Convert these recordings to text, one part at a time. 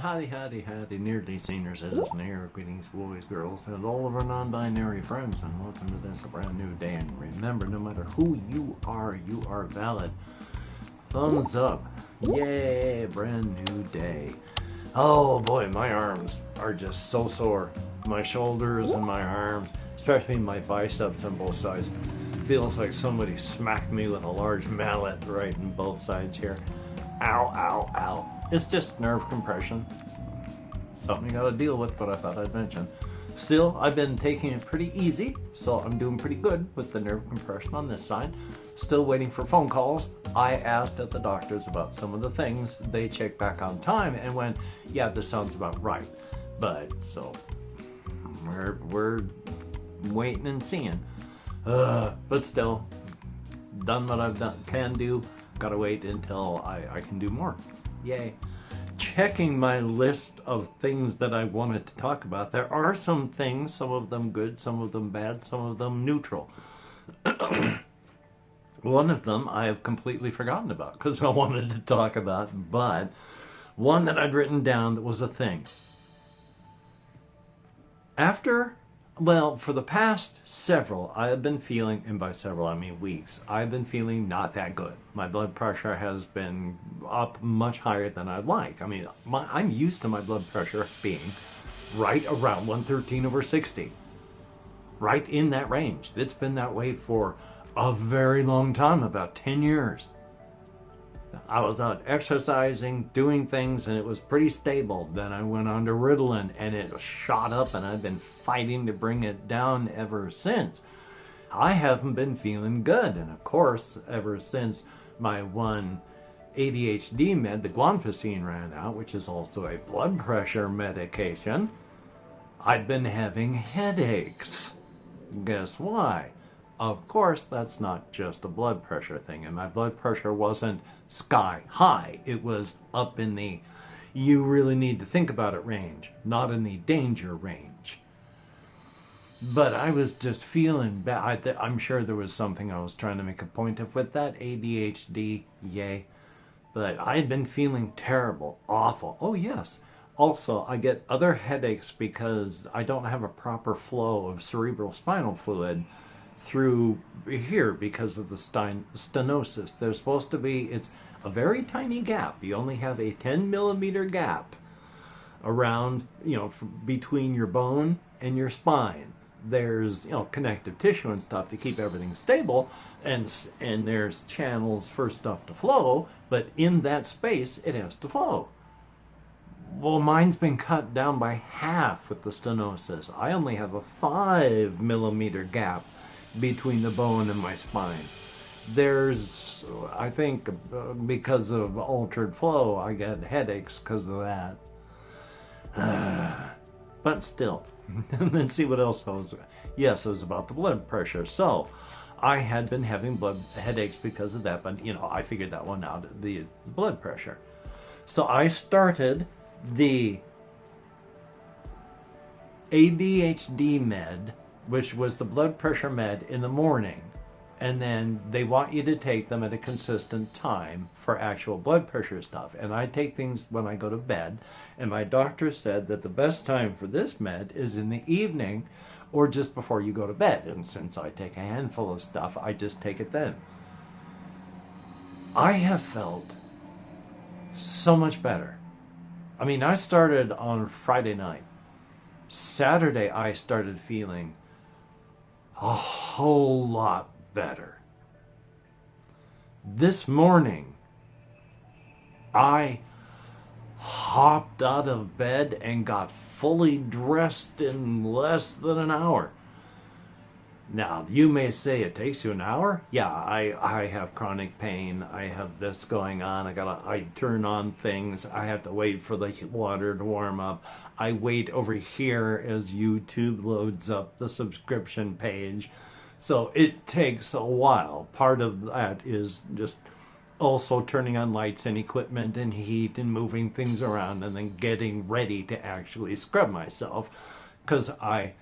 howdy, nearly senior citizen here. Greetings, boys, girls, and all of our non-binary friends, and welcome to this brand new day. And remember, no matter who you are valid. Thumbs up. Yay, brand new day. Oh boy, my arms are just so sore. My shoulders and my arms, especially my biceps on both sides. Feels like somebody smacked me with a large mallet right in both sides here. Ow, ow, ow. It's just nerve compression. Something you gotta deal with, but I thought I'd mention. Still, I've been taking it pretty easy, so I'm doing pretty good with the nerve compression on this side. Still waiting for phone calls. I asked at the doctors about some of the things. They checked back on time and went, yeah, this sounds about right. But, so, we're waiting and seeing. But still, done what I've can do. Gotta wait until I can do more. Yay. Checking my list of things that I wanted to talk about. There are some things, some of them good, some of them bad, some of them neutral. One of them I have completely forgotten about because I wanted to talk about, but one that I'd written down that was a thing. For the past several, I have been feeling, and by several I mean weeks, I've been feeling not that good. My blood pressure has been up much higher than I'd like. I mean, I'm used to my blood pressure being right around 113/60. Right in that range. It's been that way for a very long time, about 10 years. I was out exercising, doing things, and it was pretty stable. Then I went on to Ritalin, and it shot up, and I've been fighting to bring it down ever since. I haven't been feeling good, and of course, ever since my one ADHD med, the guanfacine, ran out, which is also a blood pressure medication, I'd been having headaches. Guess why? Of course, that's not just a blood pressure thing, and my blood pressure wasn't sky high. It was up in the you really need to think about it range, not in the danger range. But I was just feeling bad. I'm sure there was something I was trying to make a point of with that ADHD, yay. But I had been feeling terrible, awful. Oh yes, also I get other headaches because I don't have a proper flow of cerebral spinal fluid through here because of the stenosis. There's supposed to be, it's a very tiny gap. You only have a 10-millimeter gap around, between your bone and your spine. There's, connective tissue and stuff to keep everything stable, and there's channels for stuff to flow, but in that space, it has to flow. Well, mine's been cut down by half with the stenosis. I only have a 5-millimeter gap between the bone and my spine. There's, I think, because of altered flow, I get headaches because of that. But still, and then see what else I was. Yes, it was about the blood pressure. So, I had been having headaches because of that, but I figured that one out, the blood pressure. So I started the ADHD med, which was the blood pressure med, in the morning, and then they want you to take them at a consistent time for actual blood pressure stuff. And I take things when I go to bed, and my doctor said that the best time for this med is in the evening or just before you go to bed. And since I take a handful of stuff, I just take it then. I have felt so much better. I mean, I started on Friday night. Saturday, I started feeling a whole lot better. This morning, I hopped out of bed and got fully dressed in less than an hour. Now, you may say it takes you an hour. Yeah, I have chronic pain. I have this going on. I turn on things. I have to wait for the water to warm up. I wait over here as YouTube loads up the subscription page. So it takes a while. Part of that is just also turning on lights and equipment and heat and moving things around and then getting ready to actually scrub myself, because I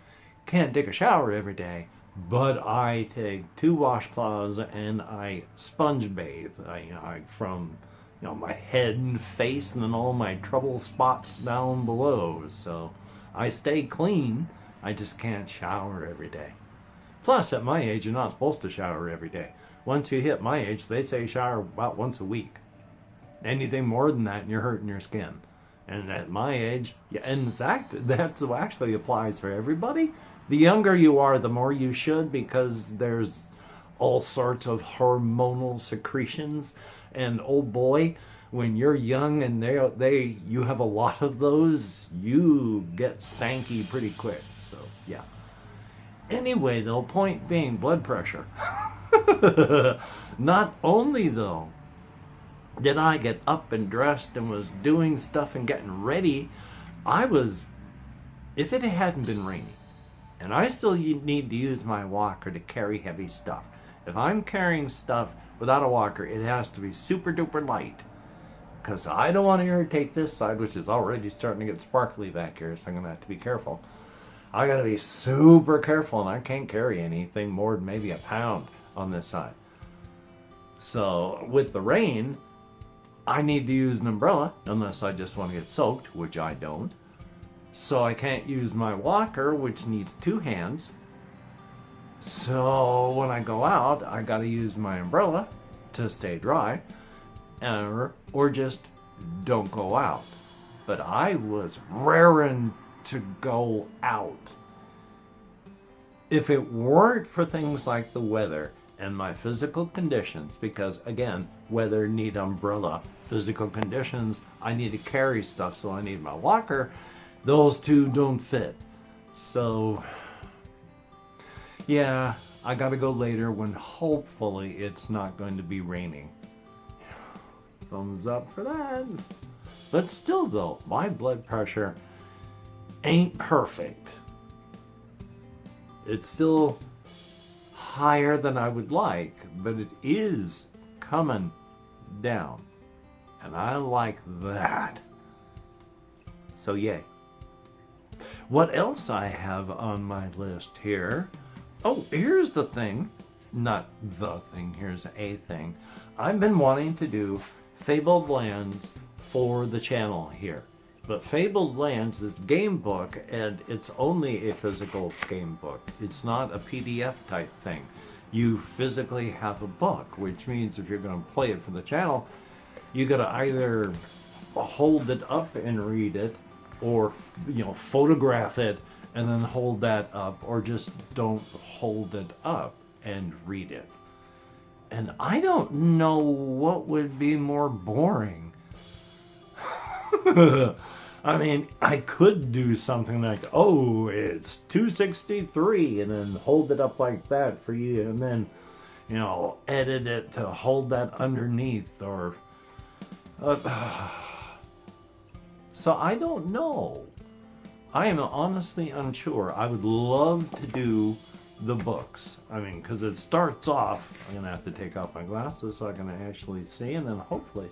can't take a shower every day. But I take 2 washcloths and I sponge bathe from my head and face and then all my trouble spots down below. So I stay clean. I just can't shower every day. Plus, at my age, you're not supposed to shower every day. Once you hit my age, they say shower about once a week. Anything more than that, and you're hurting your skin. And at my age, yeah, in fact, that actually applies for everybody. The younger you are, the more you should, because there's all sorts of hormonal secretions. And oh boy, when you're young and you have a lot of those, you get stanky pretty quick. So yeah. Anyway, though, point being, blood pressure. Not only though did I get up and dressed and was doing stuff and getting ready, if it hadn't been raining, and I still need to use my walker to carry heavy stuff. If I'm carrying stuff without a walker, it has to be super duper light, because I don't want to irritate this side, which is already starting to get sparkly back here, so I'm going to have to be careful. I got to be super careful, and I can't carry anything more than maybe a pound on this side. So with the rain, I need to use an umbrella, unless I just want to get soaked, which I don't. So I can't use my walker, which needs two hands. So when I go out, I got to use my umbrella to stay dry, or just don't go out. But I was raring to go out. If it weren't for things like the weather and my physical conditions, because again, weather need umbrella, physical conditions, I need to carry stuff, so I need my walker, those two don't fit. So yeah, I gotta go later when hopefully it's not going to be raining. Thumbs up for that. But still though, my blood pressure ain't perfect. It's still higher than I would like, but it is coming down. And I like that. So yay. What else I have on my list here? Oh, here's the thing. Not the thing, here's a thing. I've been wanting to do Fabled Lands for the channel here. But Fabled Lands is game book, and it's only a physical game book. It's not a PDF type thing. You physically have a book, which means if you're going to play it for the channel, you got to either hold it up and read it, or photograph it and then hold that up, or just don't hold it up and read it. And I don't know what would be more boring. I mean, I could do something like, oh, it's 263, and then hold it up like that for you, and then, edit it to hold that underneath, or... So I don't know. I am honestly unsure. I would love to do the books. I mean, because it starts off, I'm going to have to take off my glasses so I can actually see, and then hopefully...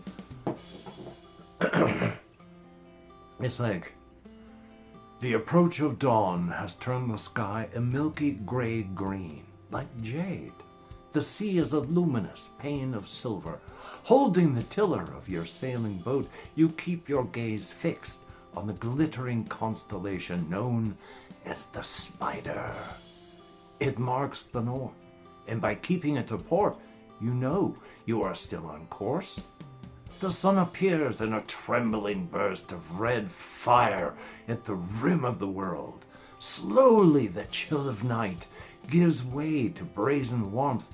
It's like, the approach of dawn has turned the sky a milky gray green, like jade. The sea is a luminous pane of silver. Holding the tiller of your sailing boat, you keep your gaze fixed on the glittering constellation known as the Spider. It marks the north, and by keeping it to port, you know you are still on course. The sun appears in a trembling burst of red fire at the rim of the world. Slowly the chill of night gives way to brazen warmth.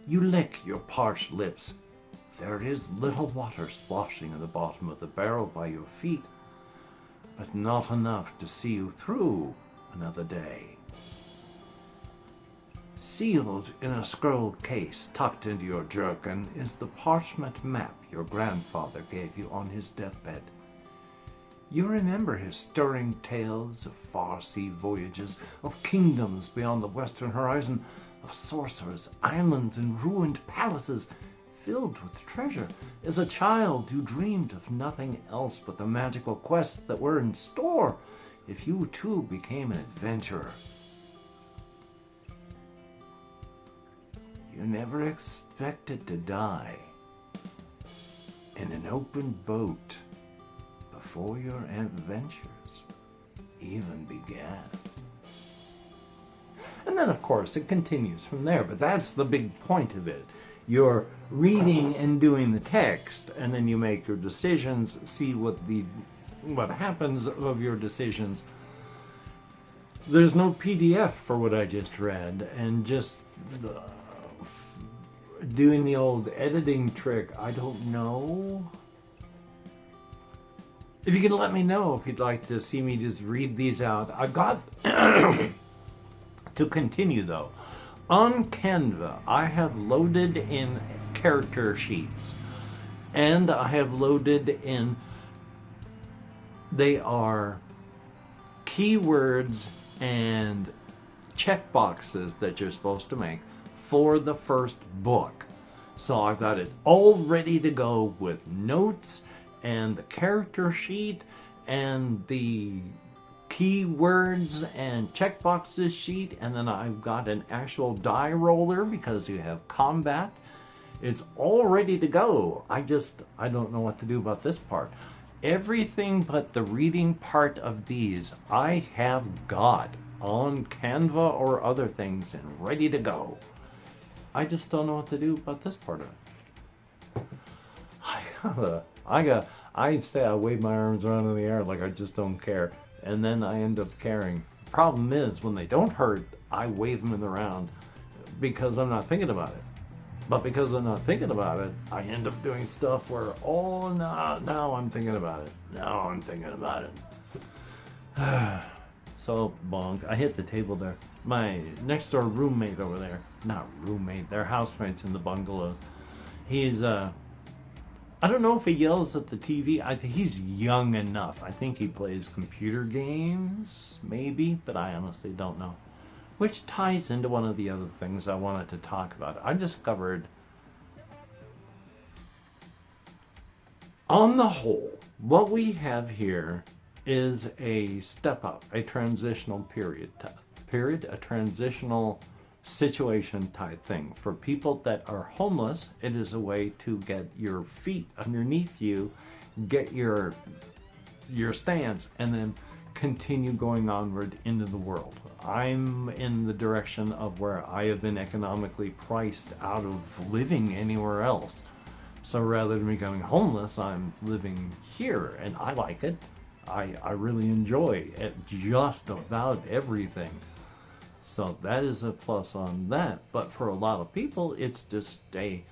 You lick your parched lips. There is little water sloshing in the bottom of the barrel by your feet, but not enough to see you through another day. Sealed in a scroll case tucked into your jerkin is the parchment map your grandfather gave you on his deathbed. You remember his stirring tales of far sea voyages, of kingdoms beyond the western horizon, of sorcerers, islands, and ruined palaces filled with treasure. As a child, you dreamed of nothing else but the magical quests that were in store if you too became an adventurer. You never expected to die, in an open boat before your adventures even began. And then, of course, it continues from there, but that's the big point of it. You're reading and doing the text, and then you make your decisions, see what happens of your decisions. There's no PDF for what I just read, and just doing the old editing trick, I don't know. If you can let me know if you'd like to see me just read these out. I've got to continue though. On Canva, I have loaded in character sheets, and I have loaded in, they are keywords and checkboxes that you're supposed to make for the first book. So I've got it all ready to go with notes and the character sheet and the keywords and checkboxes sheet, and then I've got an actual die roller because you have combat. It's all ready to go. I don't know what to do about this part. Everything but the reading part of these I have got on Canva or other things and ready to go. I just don't know what to do about this part of it. I say I wave my arms around in the air like I just don't care, and then I end up caring. Problem is, when they don't hurt, I wave them around because I'm not thinking about it. But because I'm not thinking about it, I end up doing stuff where, oh, no, now I'm thinking about it. Now I'm thinking about it. So, bonk. I hit the table there. My next door roommate over there, not roommate, they're housemates in the bungalows. He's, I don't know if he yells at the TV. I think he's young enough. I think he plays computer games, maybe, but I honestly don't know. Which ties into one of the other things I wanted to talk about. I discovered, on the whole, what we have here is a step up, a transitional period, a transitional situation type thing. For people that are homeless, it is a way to get your feet underneath you, get your stance, and then continue going onward into the world. I'm in the direction of where I have been economically priced out of living anywhere else. So rather than becoming homeless, I'm living here, and I like it. I really enjoy it, just about everything. So that is a plus on that. But for a lot of people, it's just a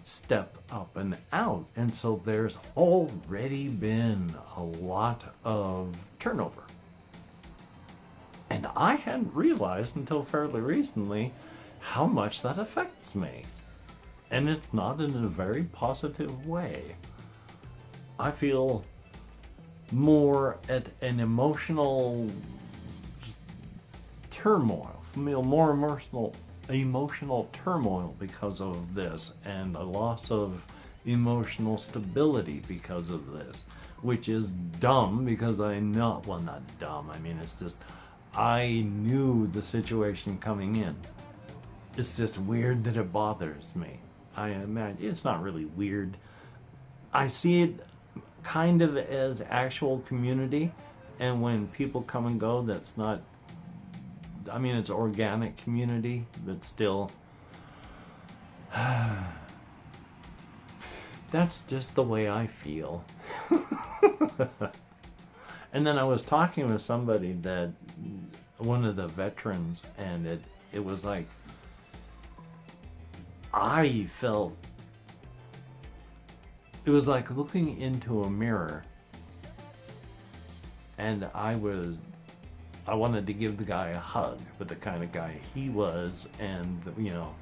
step up and out. And so there's already been a lot of turnover. And I hadn't realized until fairly recently how much that affects me. And it's not in a very positive way. I feel more at an emotional turmoil, more emotional turmoil because of this, and a loss of emotional stability because of this, which is dumb because well, not dumb, I mean, it's just, I knew the situation coming in. It's just weird that it bothers me. I imagine it's not really weird. I see it kind of as actual community, and when people come and go, that's not, I mean, it's organic community, but still, that's just the way I feel. And then I was talking with somebody that, one of the veterans, and it was like, I felt, it was like looking into a mirror, and I wanted to give the guy a hug, but the kind of guy he was, and you know,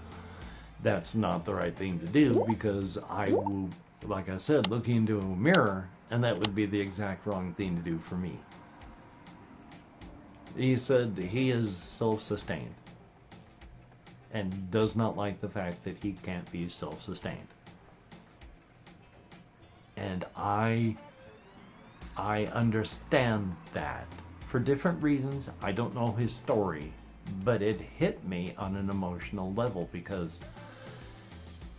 that's not the right thing to do, because I will, like I said, look into a mirror, and that would be the exact wrong thing to do for me. He said he is self-sustained and does not like the fact that he can't be self-sustained. And I understand that. For different reasons, I don't know his story, but it hit me on an emotional level, because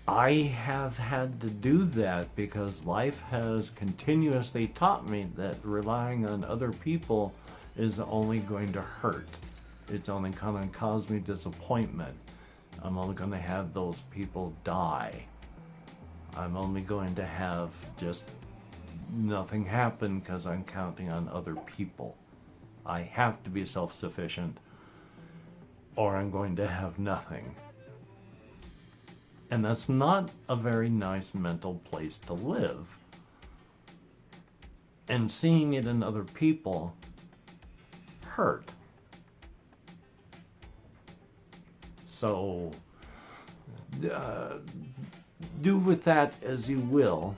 I have had to do that because life has continuously taught me that relying on other people is only going to hurt. It's only going to cause me disappointment. I'm only going to have those people die. I'm only going to have just nothing happen because I'm counting on other people. I have to be self-sufficient or I'm going to have nothing. And that's not a very nice mental place to live. And seeing it in other people hurt. So, do with that as you will.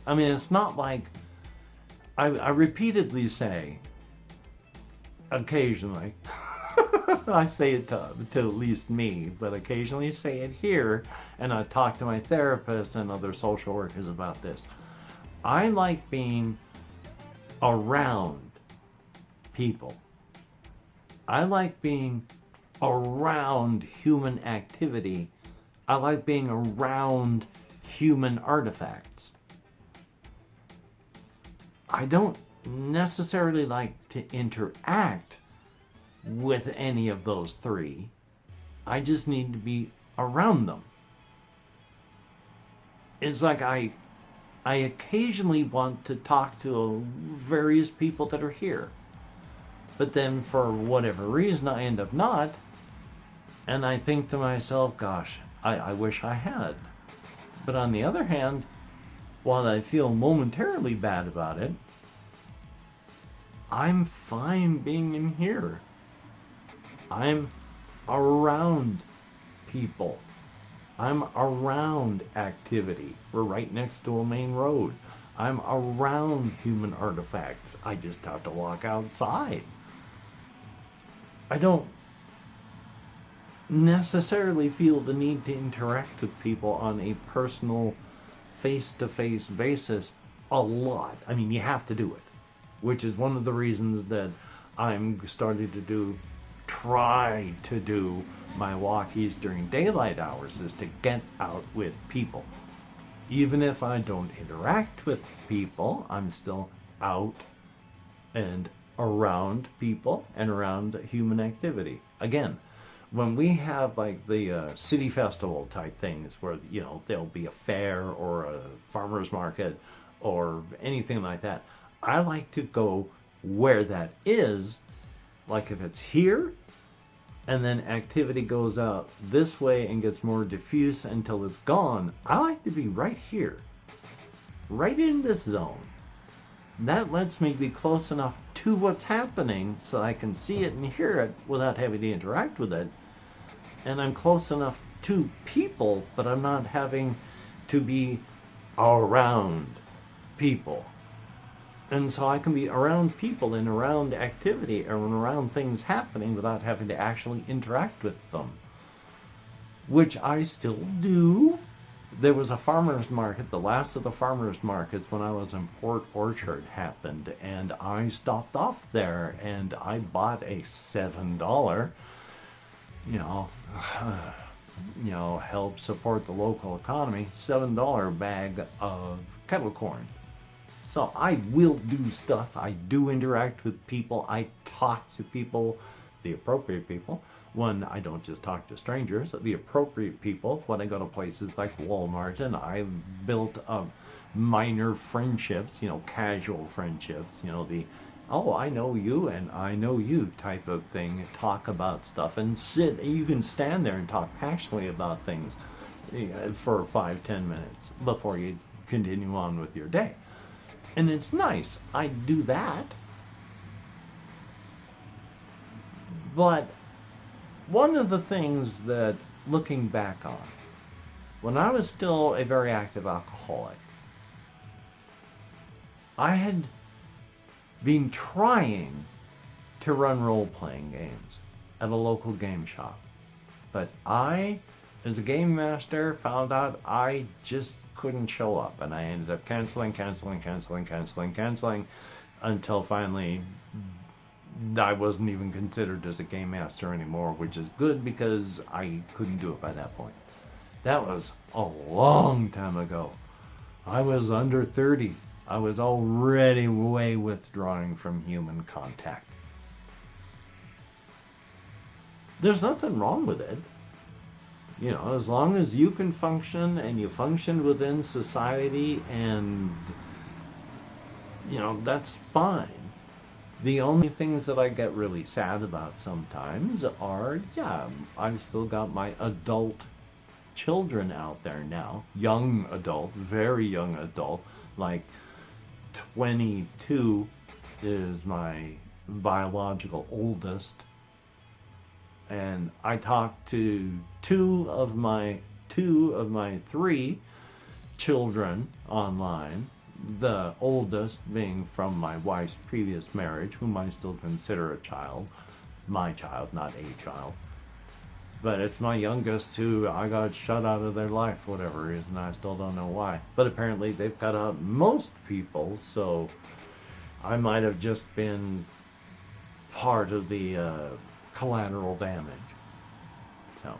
I mean, it's not like, I repeatedly say, occasionally, I say it to at least me, but occasionally say it here, and I talk to my therapist and other social workers about this. I like being around people. I like being around human activity. I like being around human artifacts. I don't necessarily like to interact with any of those three. I just need to be around them. It's like I occasionally want to talk to various people that are here. But then for whatever reason I end up not. And I think to myself, gosh, I wish I had. But on the other hand, while I feel momentarily bad about it, I'm fine being in here. I'm around people. I'm around activity. We're right next to a main road. I'm around human artifacts. I just have to walk outside. I don't necessarily feel the need to interact with people on a personal, face-to-face basis a lot. I mean, you have to do it, which is one of the reasons that I'm starting to try to do my walkies during daylight hours, is to get out with people. Even if I don't interact with people, I'm still out and around people and around human activity. Again, when we have like the city festival type things where, you know, there'll be a fair or a farmer's market or anything like that, I like to go where that is. Like if it's here and then activity goes out this way and gets more diffuse until it's gone, I like to be right here, right in this zone. That lets me be close enough to what's happening so I can see it and hear it without having to interact with it. And I'm close enough to people, but I'm not having to be around people. And so I can be around people and around activity and around things happening without having to actually interact with them. Which I still do. There was a farmer's market, the last of the farmer's markets when I was in Port Orchard happened, and I stopped off there and I bought a $7, help support the local economy, $7 bag of kettle corn. So I will do stuff. I do interact with people. I talk to people, the appropriate people. When I don't just talk to strangers, the appropriate people. When I go to places like Walmart, and I've built minor friendships, casual friendships, oh, I know you and I know you type of thing. Talk about stuff and sit. You can stand there and talk passionately about things for 5-10 minutes before you continue on with your day. And it's nice. I do that. But one of the things that, looking back on, when I was still a very active alcoholic, I had been trying to run role-playing games at a local game shop. But I, as a game master, found out I just couldn't show up, and I ended up canceling until finally I wasn't even considered as a game master anymore, which is good because I couldn't do it by that point. That was a long time ago. I was under 30. I was already way withdrawing from human contact. There's nothing wrong with it. You know, as long as you can function and you function within society, and, you know, that's fine. The only things that I get really sad about sometimes are, yeah, I've still got my adult children out there now. Young adult, very young adult, like 22 is my biological oldest. And I talked to two of my three children online, the oldest being from my wife's previous marriage, whom I still consider a child, my child, not a child. But it's my youngest who I got shut out of their life for whatever reason. I still don't know why. But apparently they've cut out most people, so I might have just been part of the collateral damage. So,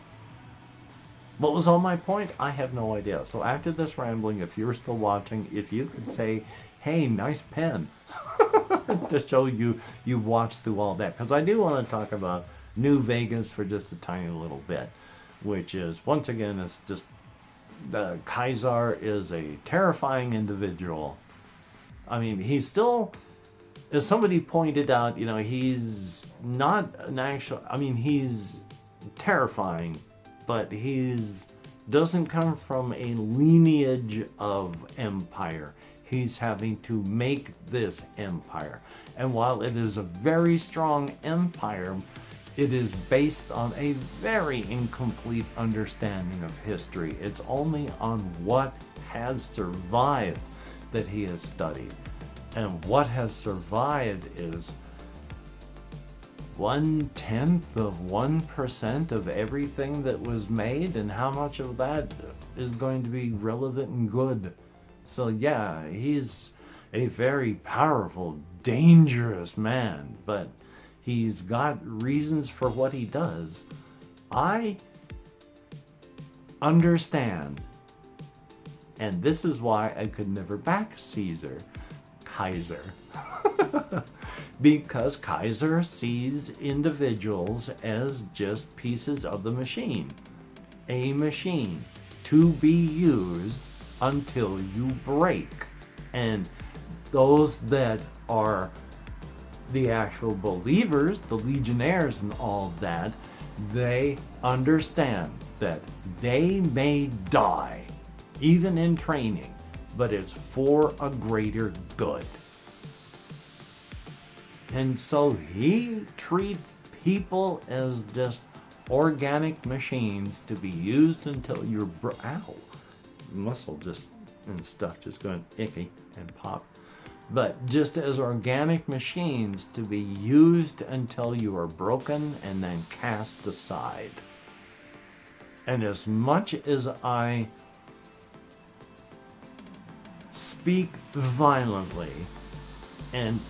what was all my point? I have no idea. So after this rambling, if you're still watching, if you could say, hey, nice pen, to show you watched through all that. Because I do want to talk about New Vegas for just a tiny little bit, which is, once again, it's just, Kaiser is a terrifying individual. I mean, he's still, as somebody pointed out, you know, he's not an actual, I mean, he's terrifying, but he's doesn't come from a lineage of empire. He's having to make this empire. And while it is a very strong empire, it is based on a very incomplete understanding of history. It's only on what has survived that he has studied. And what has survived is 1/10 of 1% of everything that was made, and how much of that is going to be relevant and good. So yeah, he's a very powerful, dangerous man, but he's got reasons for what he does. I understand, and this is why I could never back Kaiser. Because Kaiser sees individuals as just pieces of the machine. A machine to be used until you break. And those that are the actual believers, the legionnaires and all that, they understand that they may die, even in training, but it's for a greater good. And so he treats people as just organic machines to be used until you're ow, muscle just and stuff just going icky and pop. But just as organic machines to be used until you are broken and then cast aside. And as much as I speak violently and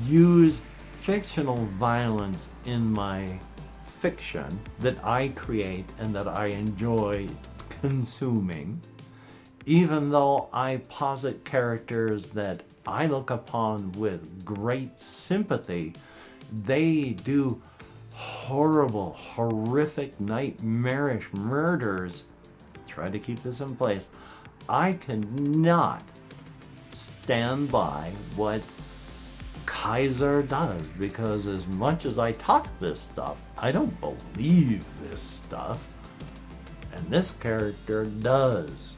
use fictional violence in my fiction that I create and that I enjoy consuming, even though I posit characters that I look upon with great sympathy, they do horrible, horrific, nightmarish murders. Try to keep this in place. I cannot stand by what Kaiser does, because as much as I talk this stuff, I don't believe this stuff, and this character does.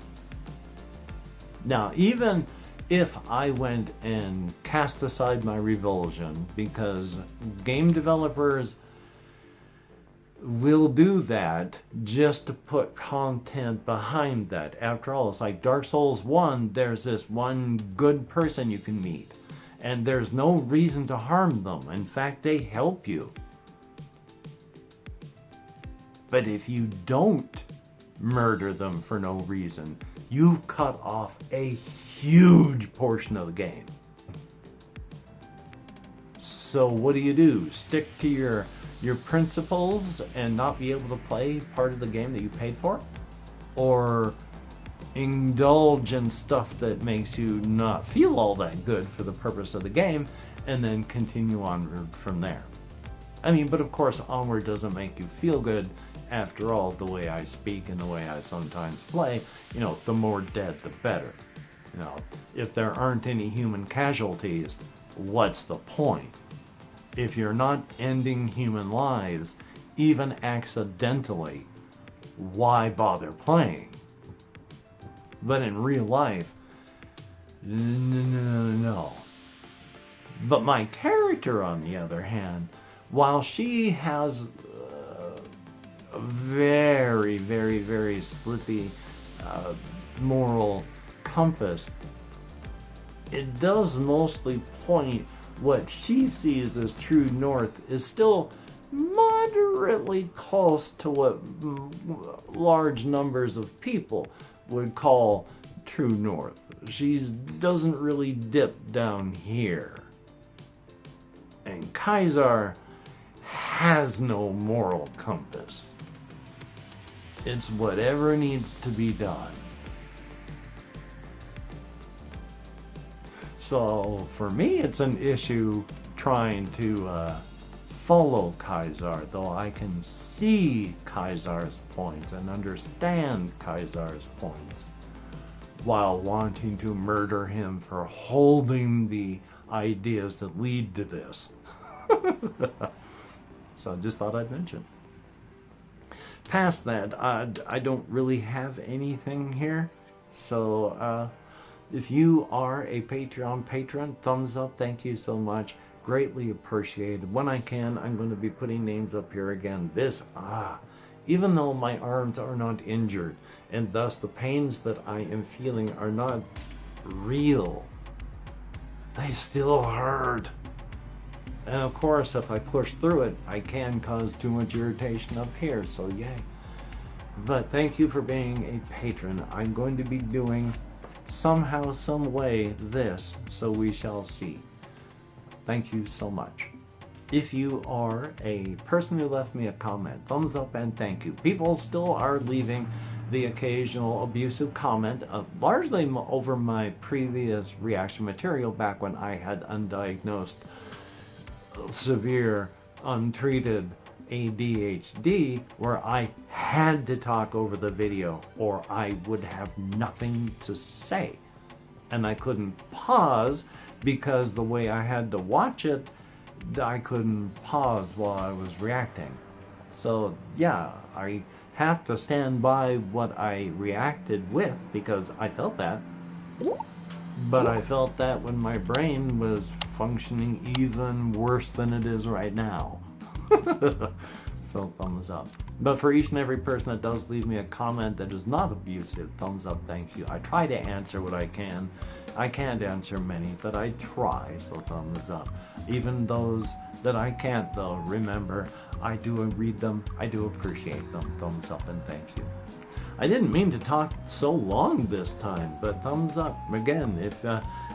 Now, even if I went and cast aside my revulsion, because game developers will do that just to put content behind that. After all, it's like Dark Souls 1, there's this one good person you can meet, and there's no reason to harm them. In fact, they help you. But if you don't murder them for no reason, you've cut off a huge portion of the game. So what do? Stick to your principles and not be able to play part of the game that you paid for? or indulge in stuff that makes you not feel all that good for the purpose of the game, and then continue onward from there. I mean, but of course, onward doesn't make you feel good. After all, the way I speak and the way I sometimes play, you know, the more dead, the better. You know, if there aren't any human casualties, what's the point? If you're not ending human lives, even accidentally, why bother playing? But in real life, no. But my character, on the other hand, while she has a very, very, very slippy moral compass, it does mostly point what she sees as true north is still moderately close to what large numbers of people would call true north. She doesn't really dip down here. And Kaiser has no moral compass. It's whatever needs to be done. So for me, it's an issue trying to follow Kaiser, though I can see Kaiser's points and understand Kaiser's points, while wanting to murder him for holding the ideas that lead to this. So I just thought I'd mention. Past that, I don't really have anything here. So if you are a Patreon patron, thumbs up, thank you so much. Greatly appreciated. When I can, I'm going to be putting names up here again. Even though my arms are not injured, and thus the pains that I am feeling are not real, they still hurt. And of course, if I push through it, I can cause too much irritation up here, so yay. But thank you for being a patron. I'm going to be doing somehow, some way this, so we shall see. Thank you so much. If you are a person who left me a comment, thumbs up and thank you. People still are leaving the occasional abusive comment, largely over my previous reaction material back when I had undiagnosed, severe, untreated ADHD, where I had to talk over the video or I would have nothing to say. And I couldn't pause because the way I had to watch it, I couldn't pause while I was reacting. So yeah, I have to stand by what I reacted with because I felt that. But I felt that when my brain was functioning even worse than it is right now. So thumbs up. But for each and every person that does leave me a comment that is not abusive, thumbs up, thank you. I try to answer what I can. I can't answer many, but I try, so thumbs up. Even those that I can't, though, remember, I do read them, I do appreciate them. Thumbs up and thank you. I didn't mean to talk so long this time, but thumbs up. Again, if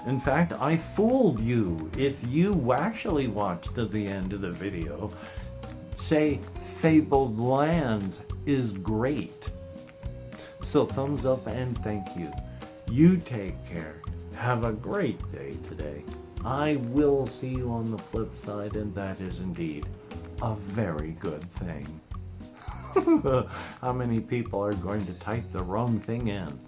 in fact I fooled you, if you actually watched to the end of the video, say Fabled Lands is great. So thumbs up and thank you. You take care. Have a great day today. I will see you on the flip side, and that is indeed a very good thing. How many people are going to type the wrong thing in?